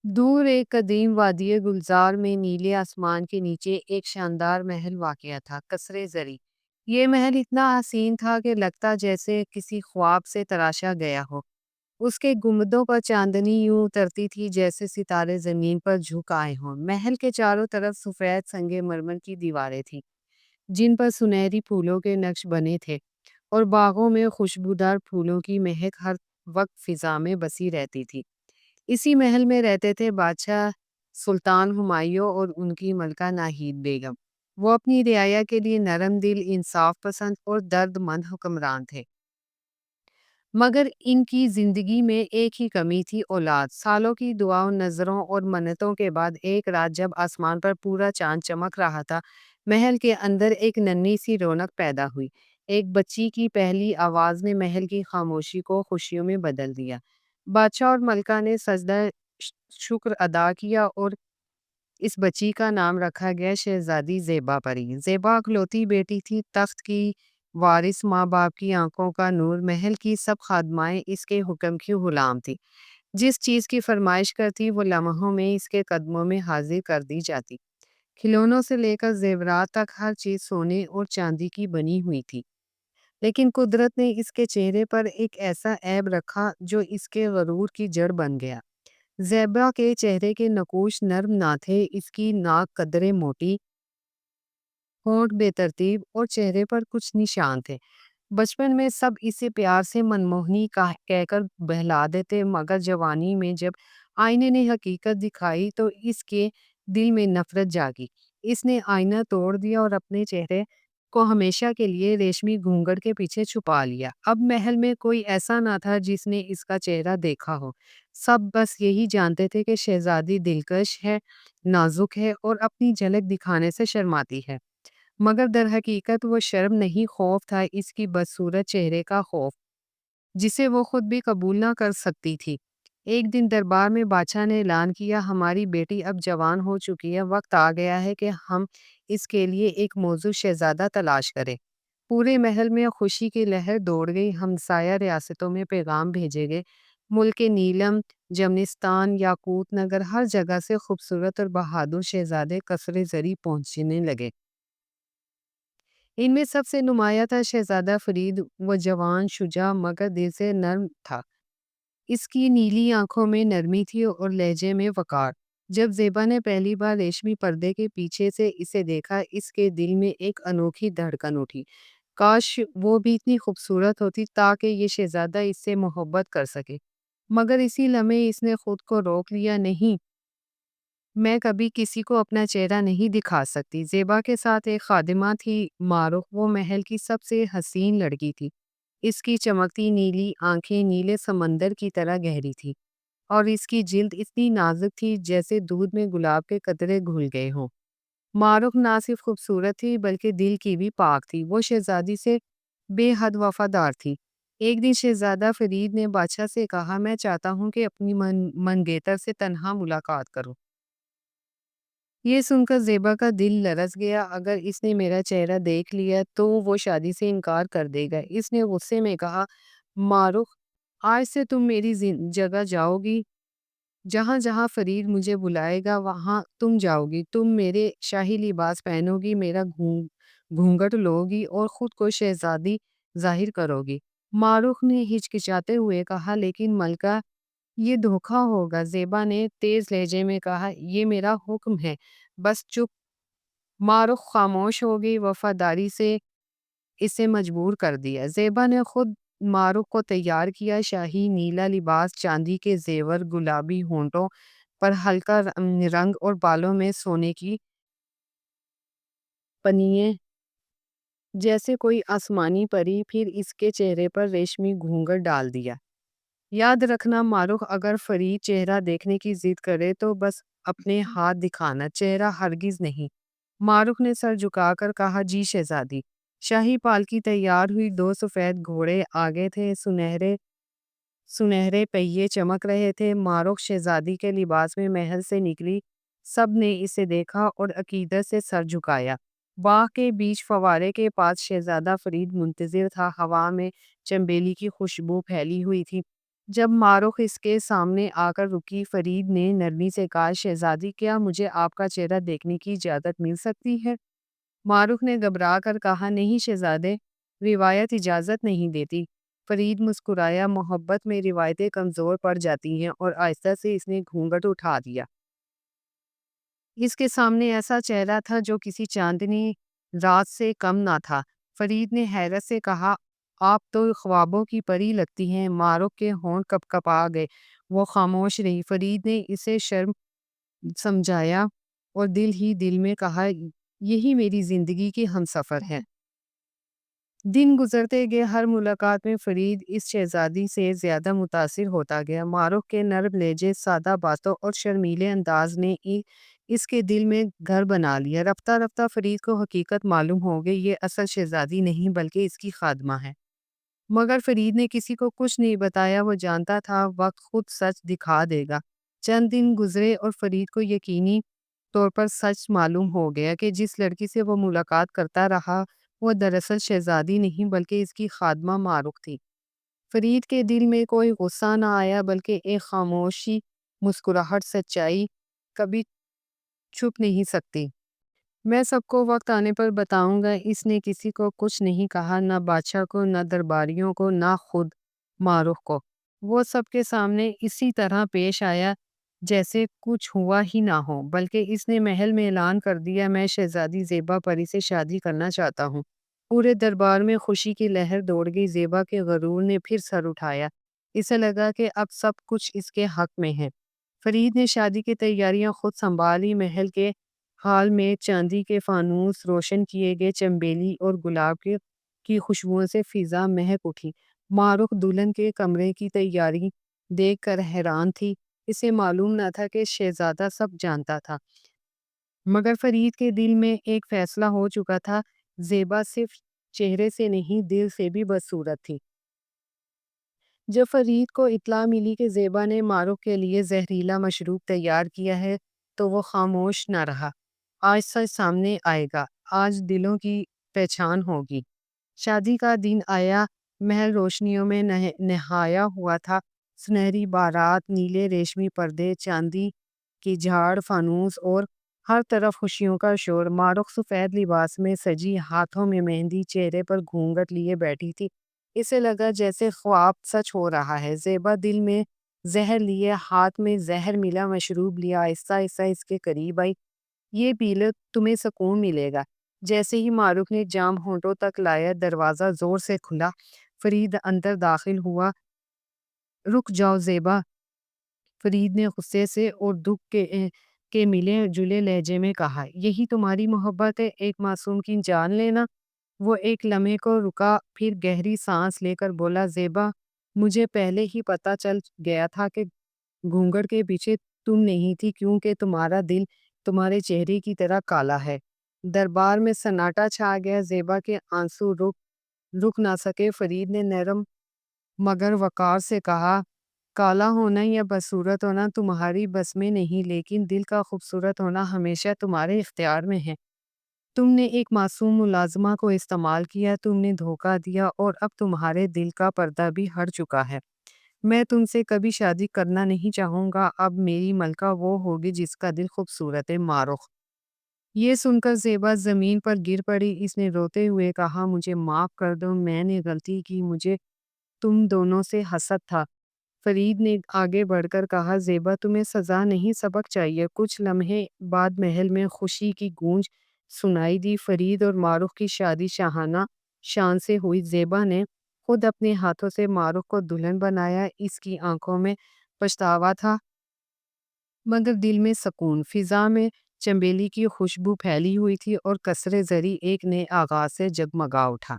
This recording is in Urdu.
دور ایک قدیم وادی گلزار میں نیلے آسمان کے نیچے ایک شاندار محل واقع تھا، قصر زری۔ یہ محل اتنا حسین تھا کہ لگتا جیسے کسی خواب سے تراشا گیا ہو۔ اس کے گنبدوں پر چاندنی یوں اترتی تھی جیسے ستارے زمین پر جھک آئے ہوں۔ محل کے چاروں طرف سفید سنگ مرمر کی دیواریں تھیں جن پر سنہری پھولوں کے نقش بنے تھے، اور باغوں میں خوشبودار پھولوں کی مہک ہر وقت فضا میں بسی رہتی تھی۔ اسی محل میں رہتے تھے بادشاہ سلطان ہمایوں اور ان کی ملکہ ناہید بیگم۔ وہ اپنی رعایا کے لیے نرم دل، انصاف پسند اور درد مند حکمران تھے، مگر ان کی زندگی میں ایک ہی کمی تھی: اولاد۔ سالوں کی دعاؤں، نظروں اور منتوں کے بعد ایک رات جب آسمان پر پورا چاند چمک رہا تھا، محل کے اندر ایک ننھی سی رونق پیدا ہوئی۔ ایک بچی کی پہلی آواز نے محل کی خاموشی کو خوشیوں میں بدل دیا۔ بادشاہ اور ملکہ نے سجدہ شکر ادا کیا اور اس بچی کا نام رکھا گیا شہزادی زیبا پری۔ زیبا اکلوتی بیٹی تھی، تخت کی وارث، ماں باپ کی آنکھوں کا نور۔ محل کی سب خادمائیں اس کے حکم کی غلام تھی۔ جس چیز کی فرمائش کرتی وہ لمحوں میں اس کے قدموں میں حاضر کر دی جاتی۔ کھلونوں سے لے کر زیورات تک ہر چیز سونے اور چاندی کی بنی ہوئی تھی، لیکن قدرت نے اس کے چہرے پر ایک ایسا عیب رکھا جو اس کے غرور کی جڑ بن گیا۔ زیبا کے چہرے کے نقوش نرم نہ تھے، اس کی ناک قدرے موٹی، ہونٹ بے ترتیب اور چہرے پر کچھ نشان تھے۔ بچپن میں سب اسے پیار سے منموہنی کہہ کر بہلا دیتے، مگر جوانی میں جب آئینے نے حقیقت دکھائی تو اس کے دل میں نفرت جاگی۔ اس نے آئینہ توڑ دیا اور اپنے چہرے کو ہمیشہ کے لیے ریشمی گھونگھٹ کے پیچھے چھپا لیا۔ اب محل میں کوئی ایسا نہ تھا جس نے اس کا چہرہ دیکھا ہو۔ سب بس یہی جانتے تھے کہ شہزادی دلکش ہے، نازک ہے اور اپنی جھلک دکھانے سے شرماتی ہے، مگر در حقیقت وہ شرم نہیں، خوف تھا، اس کی بدصورت چہرے کا خوف جسے وہ خود بھی قبول نہ کر سکتی تھی۔ ایک دن دربار میں بادشاہ نے اعلان کیا: ہماری بیٹی اب جوان ہو چکی ہے، وقت آ گیا ہے کہ ہم اس کے لیے ایک موزوں شہزادہ تلاش کریں۔ پورے محل میں خوشی کی لہر دوڑ گئی، ہمسایہ ریاستوں میں پیغام بھیجے گئے، ملک کے نیلم، جمنستان، یاقوت نگر، ہر جگہ سے خوبصورت اور بہادر شہزادے قصر زری پہنچنے لگے۔ ان میں سب سے نمایاں تھا شہزادہ فرید۔ وہ جوان، شجاع مگر دل سے نرم تھا۔ اس کی نیلی آنکھوں میں نرمی تھی اور لہجے میں وقار۔ جب زیبا نے پہلی بار ریشمی پردے کے پیچھے سے اسے دیکھا، اس کے دل میں ایک انوکھی دھڑکن اٹھی۔ کاش وہ بھی اتنی خوبصورت ہوتی تاکہ یہ شہزادہ اس سے محبت کر سکے، مگر اسی لمحے اس نے خود کو روک لیا۔ نہیں، میں کبھی کسی کو اپنا چہرہ نہیں دکھا سکتی۔ زیبا کے ساتھ ایک خادمہ تھی، معروف۔ وہ محل کی سب سے حسین لڑکی تھی۔ اس کی چمکتی نیلی آنکھیں نیلے سمندر کی طرح گہری تھی، اور اس کی جلد اتنی نازک تھی جیسے دودھ میں گلاب کے قطرے گھل گئے ہوں۔ معروف نہ صرف خوبصورت تھی بلکہ دل کی بھی پاک تھی۔ وہ شہزادی سے بے حد وفادار تھی۔ ایک دن شہزادہ فرید نے بادشاہ سے کہا: میں چاہتا ہوں کہ اپنی منگیتر سے تنہا ملاقات کروں۔ یہ سن کر زیبا کا دل لرز گیا۔ اگر اس نے میرا چہرہ دیکھ لیا تو وہ شادی سے انکار کر دے گا۔ اس نے غصے میں کہا: معروف، آج سے تم میری جگہ جاؤ گی، جہاں جہاں فرید مجھے بلائے گا وہاں تم جاؤ گی۔ تم میرے شاہی لباس پہنو گی، میرا گھونگھٹ لو گی اور خود کو شہزادی ظاہر کرو گی۔ معروف نے ہچکچاتے ہوئے کہا: لیکن ملکہ، یہ دھوکہ ہوگا۔ زیبا نے تیز لہجے میں کہا: یہ میرا حکم ہے، بس چپ۔ معروف خاموش ہو گئی۔ وفاداری سے اسے مجبور کر دیا۔ زیبا نے خود معروف کو تیار کیا، شاہی نیلا لباس، چاندی کے زیور، گلابی ہونٹوں پر ہلکا رنگ اور بالوں میں سونے کی پنییں جیسے کوئی آسمانی پری، پھر اس کے چہرے پر ریشمی گھونگھٹ ڈال دیا۔ یاد رکھنا معروف، اگر فرید چہرہ دیکھنے کی ضد کرے تو بس اپنے ہاتھ دکھانا، چہرہ ہرگز نہیں۔ معروف نے سر جھکا کر کہا: جی شہزادی۔ شاہی پالکی تیار ہوئی، دو سفید گھوڑے آگے تھے، سنہرے پہیے چمک رہے تھے۔ معروف شہزادی کے لباس میں محل سے نکلی۔ سب نے اسے دیکھا اور عقیدت سے سر جھکایا۔ باغ کے بیچ فوارے کے پاس شہزادہ فرید منتظر تھا۔ ہوا میں چنبیلی کی خوشبو پھیلی ہوئی تھی، جب ماروخ اس کے سامنے آ کر رکی، فرید نے نرمی سے کہا، شہزادی کیا مجھے آپ کا چہرہ دیکھنے کی اجازت مل سکتی ہے؟ ماروخ نے گھبرا کر کہا، نہیں شہزادے، روایت اجازت نہیں دیتی۔ فرید مسکرایا، محبت میں روایتیں کمزور پڑ جاتی ہیں، اور آہستہ سے اس نے گھونگھٹ اٹھا دیا۔ اس کے سامنے ایسا چہرہ تھا جو کسی چاندنی رات سے کم نہ تھا۔ فرید نے حیرت سے کہا، آپ تو خوابوں کی پری لگتی ہیں۔ ماروخ کے ہونٹ کپ کپا گئے، وہ خاموش رہی۔ فرید نے اسے شرم سمجھایا اور دل ہی دل میں کہا، یہی میری زندگی کی ہمسفر ہے۔ دن گزرتے گئے، ہر ملاقات میں فرید اس شہزادی سے زیادہ متاثر ہوتا گیا۔ ماروخ کے نرم لہجے، سادہ باتوں اور شرمیلے انداز نے اس کے دل میں گھر بنا لیا۔ رفتہ رفتہ فرید کو حقیقت معلوم ہو گئی، یہ اصل شہزادی نہیں بلکہ اس کی خادمہ ہے۔ مگر فرید نے کسی کو کچھ نہیں بتایا، وہ جانتا تھا وقت خود سچ دکھا دے گا۔ چند دن گزرے اور فرید کو یقینی طور پر سچ معلوم ہو گیا کہ جس لڑکی سے وہ ملاقات کرتا رہا وہ دراصل شہزادی نہیں بلکہ اس کی خادمہ ماروخ تھی۔ فرید کے دل میں کوئی غصہ نہ آیا بلکہ ایک خاموشی مسکراہٹ، سچائی کبھی چھپ نہیں سکتی۔ میں سب کو وقت آنے پر بتاؤں گا۔ اس نے کسی کو کچھ نہیں کہا، نہ بادشاہ کو، نہ درباریوں کو، نہ خود ماروخ کو۔ وہ سب کے سامنے اسی طرح پیش آیا جیسے کچھ ہوا ہی نہ ہو، بلکہ اس نے محل میں اعلان کر دیا، میں شہزادی زیبا پری سے شادی کرنا چاہتا ہوں۔ پورے دربار میں خوشی کی لہر دوڑ گئی۔ زیبا کے غرور نے پھر سر اٹھایا، اسے لگا کہ اب سب کچھ اس کے حق میں ہے۔ فرید نے شادی کی تیاریاں خود سنبھالی۔ محل کے ہال میں چاندی کے فانوس روشن کیے گئے، چنبیلی اور گلاب کی خوشبوؤں سے فضا مہک اٹھی۔ ماروخ دلہن کے کمرے کی تیاری دیکھ کر حیران تھی۔ اسے معلوم نہ تھا کہ شہزادہ سب جانتا تھا، مگر فرید کے دل میں ایک فیصلہ ہو چکا تھا، زیبا صرف چہرے سے نہیں دل سے بھی بدصورت تھی۔ جب فرید کو اطلاع ملی کہ زیبا نے ماروخ کے لیے زہریلا مشروب تیار کیا ہے تو وہ خاموش نہ رہا۔ آج سچ سامنے آئے گا، آج دلوں کی پہچان ہوگی۔ شادی کا دن آیا، محل روشنیوں میں نہایا ہوا تھا۔ سنہری بارات، نیلے ریشمی پردے، چاندی کی جھاڑ، فانوس اور ہر طرف خوشیوں کا شور۔ ماروخ سفید لباس میں سجی، ہاتھوں میں مہندی، چہرے پر گھونگھٹ لیے بیٹھی تھی۔ اسے لگا جیسے خواب سچ ہو رہا ہے۔ زیبا دل میں زہر لیے، ہاتھ میں زہر ملا مشروب لیا، آہستہ آہستہ اس کے قریب آئی۔ یہ پی لو، تمہیں سکون ملے گا۔ جیسے ہی ماروخ نے جام ہونٹوں تک لایا، دروازہ زور سے کھلا۔ فرید اندر داخل ہوا۔ رک جاؤ زیبا، فرید نے غصے سے اور دکھ کے ملے جلے لہجے میں کہا، یہی تمہاری محبت ہے، ایک معصوم کی جان لینا؟ وہ ایک لمحے کو رکا، پھر گہری سانس لے کر بولا، زیبا، مجھے پہلے ہی پتہ چل گیا تھا کہ گھونگھٹ کے پیچھے تم نہیں تھی، کیونکہ تمہارا دل تمہارے چہرے کی طرح کالا ہے۔ دربار میں سناٹا چھا گیا۔ زیبا کے آنسو رک نہ سکے۔ فرید نے نرم مگر وقار سے کہا، کالا ہونا یا بدصورت ہونا تمہاری بس میں نہیں، لیکن دل کا خوبصورت ہونا ہمیشہ تمہارے اختیار میں ہے۔ تم نے ایک معصوم ملازمہ کو استعمال کیا، تم نے دھوکہ دیا، اور اب تمہارے دل کا پردہ بھی ہٹ چکا ہے۔ میں تم سے کبھی شادی کرنا نہیں چاہوں گا۔ اب میری ملکہ وہ ہوگی جس کا دل خوبصورت ہے۔ ماروخ یہ سن کر زیبا زمین پر گر پڑی۔ اس نے روتے ہوئے کہا، مجھے معاف کر دو، میں نے غلطی کی، مجھے تم دونوں سے حسد تھا۔ فرید نے آگے بڑھ کر کہا، زیبا تمہیں سزا نہیں سبق چاہیے۔ کچھ لمحے بعد محل میں خوشی کی گونج سنائی دی۔ فرید اور ماروخ کی شادی شاہانہ شان سے ہوئی۔ زیبا نے خود اپنے ہاتھوں سے ماروخ کو دلہن بنایا۔ اس کی آنکھوں میں پچھتاوا تھا مگر دل میں سکون۔ فضا میں چنبیلی کی خوشبو پھیلی ہوئی تھی اور قصر زری ایک نئے آغاز سے جگمگا اٹھا۔